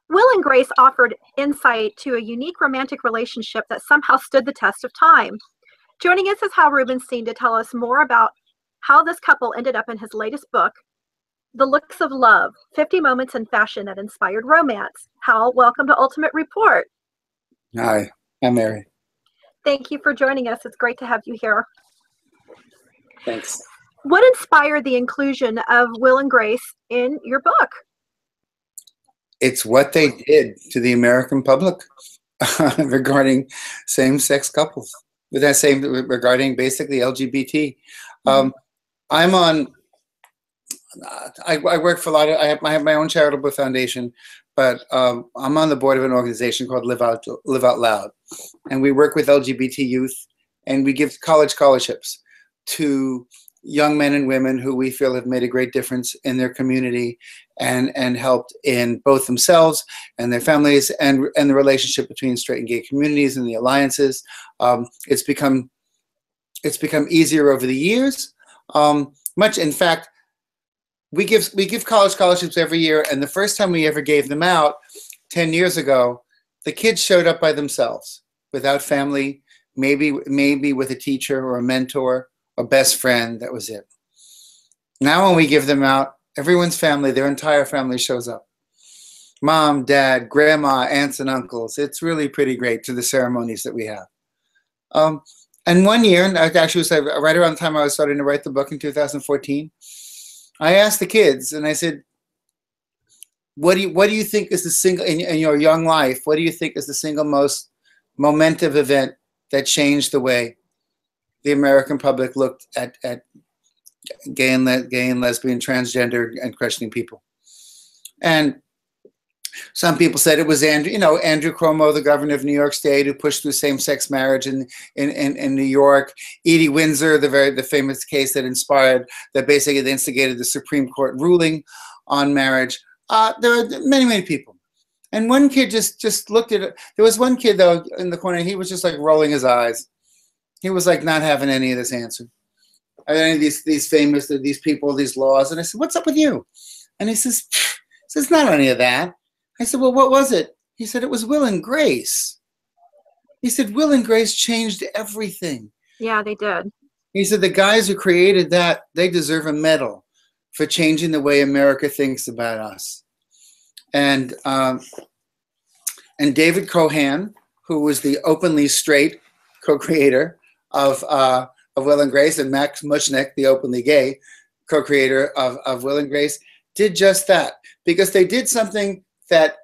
Will and Grace offered insight to a unique romantic relationship that somehow stood the test of time. Joining us is Hal Rubenstein to tell us more about how this couple ended up in his latest book, The Looks of Love, 50 Moments in Fashion That Inspired Romance. Hal, welcome to Ultimate Report. Hi, I'm Mary. Thank you for joining us. It's great to have you here. Thanks. What inspired the inclusion of Will and Grace in your book? It's what they did to the American public regarding same-sex couples. With that same regarding basically LGBT. I work for a lot of, I have my own charitable foundation, but I'm on the board of an organization called Live Out Loud. And we work with LGBT youth, and we give college scholarships to young men and women who we feel have made a great difference in their community and helped in both themselves and their families and the relationship between straight and gay communities and the alliances. It's become easier over the years. In fact, we give college scholarships every year, and the first time we ever gave them out 10 years ago, the kids showed up by themselves without family, maybe with a teacher or a mentor or best friend. That was it. Now when we give them out, everyone's family, their entire family shows up. Mom, dad, grandma, aunts and uncles. It's really pretty great to the ceremonies that we have. And one year, and actually was right around the time I was starting to write the book in 2014, I asked the kids, and I said, what do you think is the single, in your young life, what do you think is the single most momentous event that changed the way the American public looked at gay and lesbian, transgender, and questioning people? And some people said it was Andrew Cuomo, the governor of New York State, who pushed through same-sex marriage in New York. Edie Windsor, the famous case that basically instigated the Supreme Court ruling on marriage. There are many people. And one kid just looked at it. There was one kid though in the corner. He was just like rolling his eyes. He was like not having any of this answer. Any of these people, these laws. And I said, "What's up with you?" And he says, "It's not any of that." I said, "Well, what was it?" He said, "It was Will and Grace." He said, "Will and Grace changed everything." Yeah, they did. He said, "The guys who created that, they deserve a medal for changing the way America thinks about us." And David Cohan, who was the openly straight co-creator of Will and Grace, and Max Mushnick, the openly gay co-creator of Will and Grace, did just that, because they did something that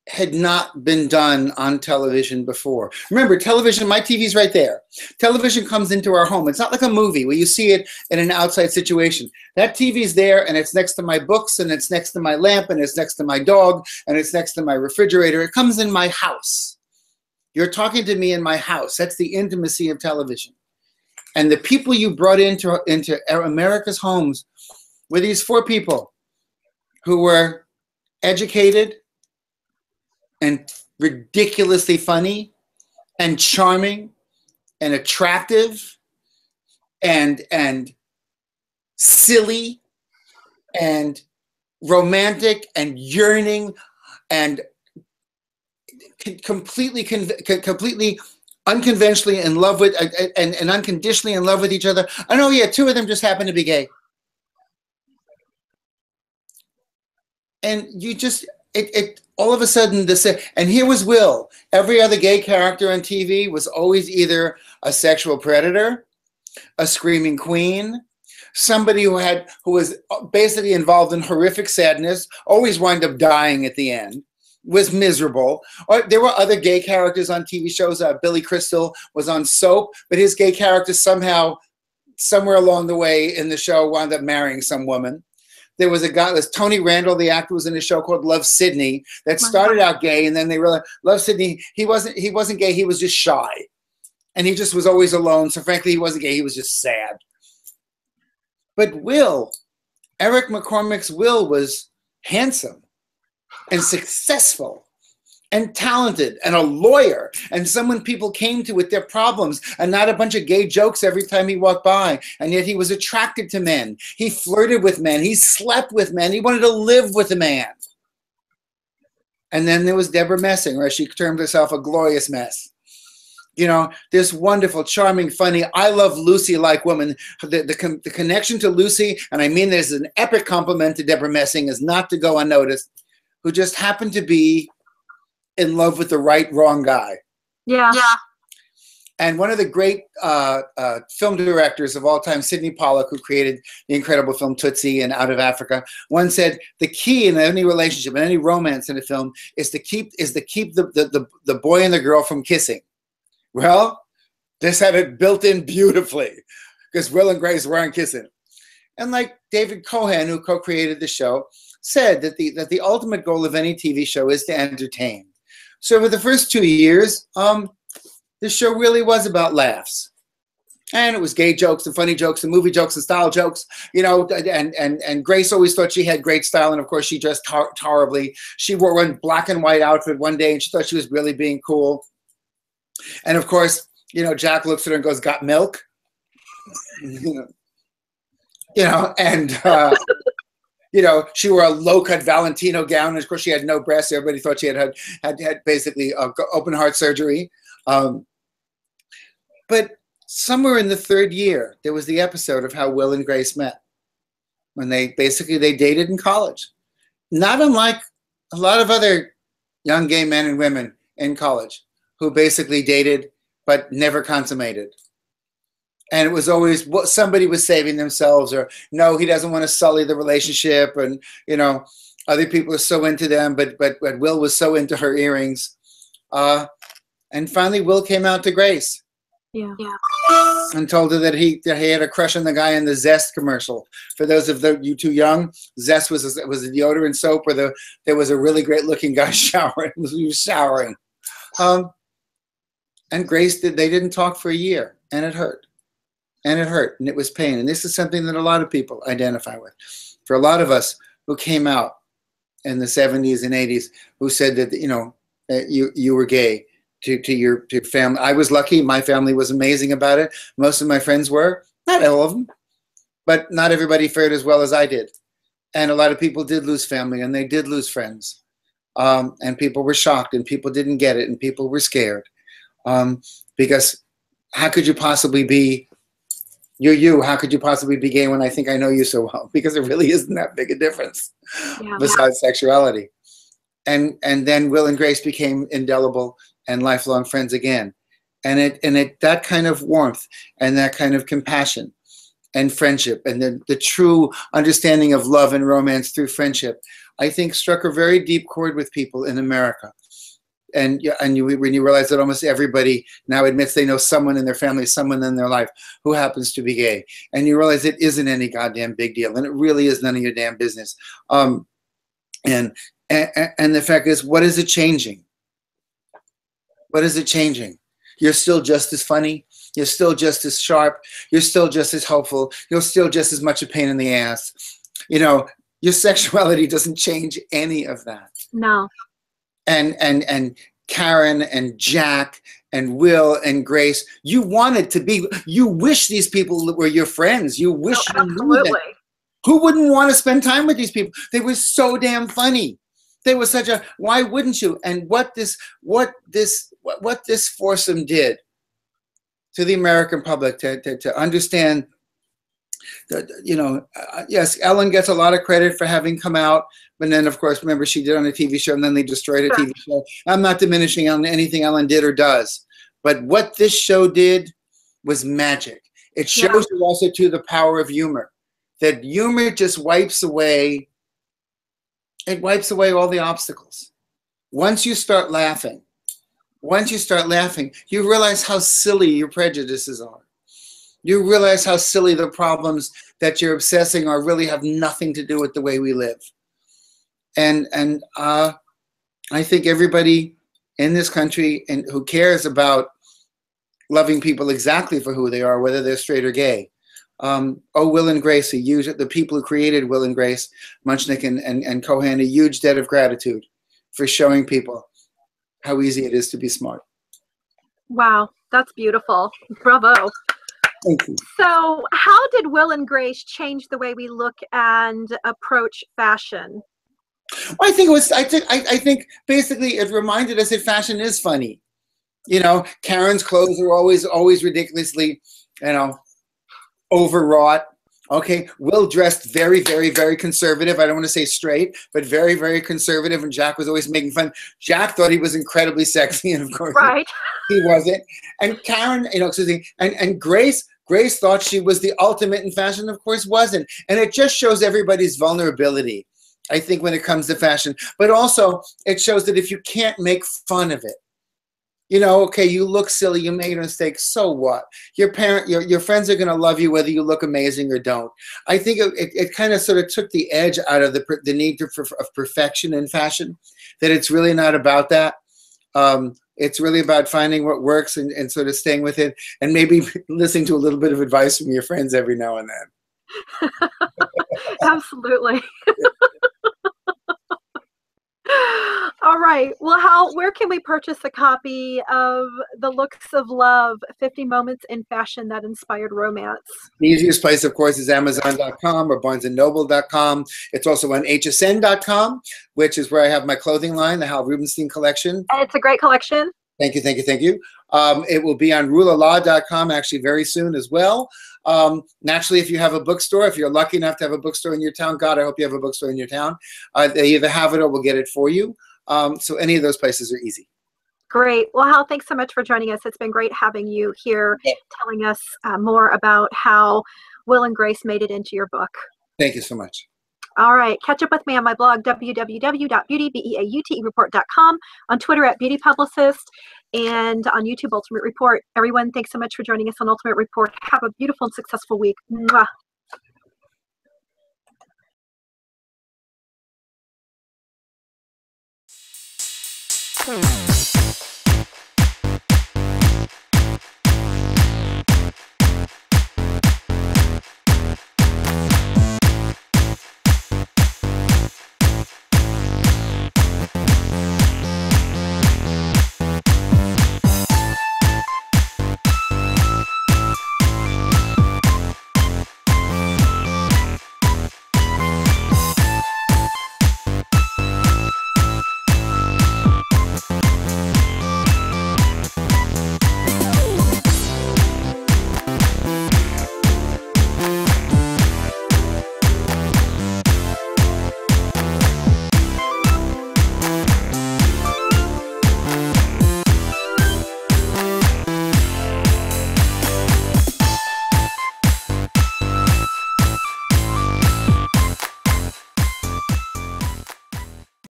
had not been done on television before. Remember, television, my TV's right there. Television comes into our home. It's not like a movie where you see it in an outside situation. That TV's there, and it's next to my books, and it's next to my lamp, and it's next to my dog, and it's next to my refrigerator. It comes in my house. You're talking to me in my house. That's the intimacy of television. And the people you brought into America's homes were these four people who were educated and ridiculously funny and charming and attractive and silly and romantic and yearning and completely unconventionally in love with and unconditionally in love with each other. I know, yeah, two of them just happen to be gay. And you just, all of a sudden, and here was Will. Every other gay character on TV was always either a sexual predator, a screaming queen, somebody who was basically involved in horrific sadness, always wound up dying at the end, was miserable. Or there were other gay characters on TV shows. Billy Crystal was on Soap, but his gay character somehow, somewhere along the way in the show, wound up marrying some woman. There was a guy, Tony Randall, the actor, was in a show called Love, Sidney that started out gay, and then they realized Love, Sidney, he wasn't gay, he was just shy. And he just was always alone, so frankly, he wasn't gay, he was just sad. But Will, Eric McCormick's Will, was handsome and successful and talented and a lawyer and someone people came to with their problems, and not a bunch of gay jokes every time he walked by. And yet he was attracted to men. He flirted with men. He slept with men. He wanted to live with a man. And then there was Deborah Messing, where she termed herself a glorious mess. You know, this wonderful, charming, funny, I love Lucy-like woman. The connection to Lucy, and I mean there's an epic compliment to Deborah Messing, is not to go unnoticed, who just happened to be in love with the wrong guy. Yeah. And one of the great film directors of all time, Sidney Pollack, who created the incredible film Tootsie and Out of Africa, once said the key in any relationship, in any romance in a film, is to keep the boy and the girl from kissing. Well, this had it built in beautifully, because Will and Grace weren't kissing. And like David Cohen, who co-created the show, said that the ultimate goal of any TV show is to entertain. So for the first 2 years, the show really was about laughs. And it was gay jokes and funny jokes and movie jokes and style jokes, you know, and Grace always thought she had great style, and of course she dressed horribly. She wore one black and white outfit one day and she thought she was really being cool. And of course, you know, Jack looks at her and goes, "Got milk?" You know, and you know, she wore a low-cut Valentino gown, and of course she had no breasts. Everybody thought she had basically open heart surgery. But somewhere in the 3rd year, there was the episode of how Will and Grace met, when they dated in college. Not unlike a lot of other young gay men and women in college who basically dated but never consummated. And it was always somebody was saving themselves, or no, he doesn't want to sully the relationship, and you know, other people are so into them, but Will was so into her earrings. And finally, Will came out to Grace. Yeah. And told her that he had a crush on the guy in the Zest commercial. For those of you too young, Zest was a deodorant soap where there was a really great looking guy showering. He was showering. And Grace they didn't talk for a year, and it hurt. And it hurt, and it was pain. And this is something that a lot of people identify with. For a lot of us who came out in the 70s and 80s, who said that, you know, you were gay, to your family. I was lucky. My family was amazing about it. Most of my friends were. Not all of them. But not everybody fared as well as I did. And a lot of people did lose family, and they did lose friends. And people were shocked, and people didn't get it, and people were scared. Because how could you possibly be you? How could you possibly be gay when I think I know you so well? Because it really isn't that big a difference, besides sexuality. And then Will and Grace became indelible and lifelong friends again. And that kind of warmth and that kind of compassion and friendship and the true understanding of love and romance through friendship, I think struck a very deep chord with people in America. And when you realize that almost everybody now admits they know someone in their family, someone in their life who happens to be gay. And you realize it isn't any goddamn big deal. And it really is none of your damn business. And the fact is, what is it changing? What is it changing? You're still just as funny. You're still just as sharp. You're still just as hopeful. You're still just as much a pain in the ass. You know, your sexuality doesn't change any of that. No. And Karen and Jack and Will and Grace, you wish these people were your friends. You wish you knew them. Who wouldn't want to spend time with these people? They were so damn funny. They were such a, why wouldn't you? And what this foursome did to the American public to understand that, you know, yes, Ellen gets a lot of credit for having come out, but then of course, remember she did on a TV show and then they destroyed a TV show. I'm not diminishing on anything Ellen did or does, but what this show did was magic. It shows you also too the power of humor, that humor just wipes away. It wipes away all the obstacles. Once you start laughing, you realize how silly your prejudices are. You realize how silly the problems that you're obsessing are really have nothing to do with the way we live. And I think everybody in this country and who cares about loving people exactly for who they are, whether they're straight or gay, Will and Grace, the people who created Will and Grace, Munchnick and Cohen, a huge debt of gratitude for showing people how easy it is to be smart. Wow, that's beautiful. Bravo. Thank you. So how did Will and Grace change the way we look and approach fashion? Well, I think it was. I think basically it reminded us that fashion is funny. You know, Karen's clothes are always ridiculously, you know, overwrought. Okay, Will dressed very conservative. I don't want to say straight, but very conservative. And Jack was always making fun. Jack thought he was incredibly sexy, and of course, Right. he wasn't. And Karen, you know, excuse me, and Grace thought she was the ultimate in fashion, of course, wasn't. And it just shows everybody's vulnerability, I think, when it comes to fashion. But also, it shows that if you can't make fun of it, you know, okay, you look silly, you made a mistake, so what? Your friends are going to love you whether you look amazing or don't. I think it kind of sort of took the edge out of the need of perfection in fashion, that it's really not about that. It's really about finding what works and sort of staying with it, and maybe listening to a little bit of advice from your friends every now and then. Absolutely. All right. Well, Hal, where can we purchase a copy of The Looks of Love, 50 Moments in Fashion That Inspired Romance? The easiest place, of course, is Amazon.com or BarnesandNoble.com. It's also on HSN.com, which is where I have my clothing line, the Hal Rubenstein collection. And it's a great collection. Thank you. It will be on rulala.com actually very soon as well. Naturally, if you have a bookstore, if you're lucky enough to have a bookstore in your town, God, I hope you have a bookstore in your town. They either have it or will get it for you. So any of those places are easy. Great. Well, Hal, thanks so much for joining us. It's been great having you here, telling us more about how Will and Grace made it into your book. Thank you so much. All right. Catch up with me on my blog, www.beautyreport.com, on Twitter @beautypublicist, and on YouTube, Ultimate Report. Everyone, thanks so much for joining us on Ultimate Report. Have a beautiful and successful week. Mwah.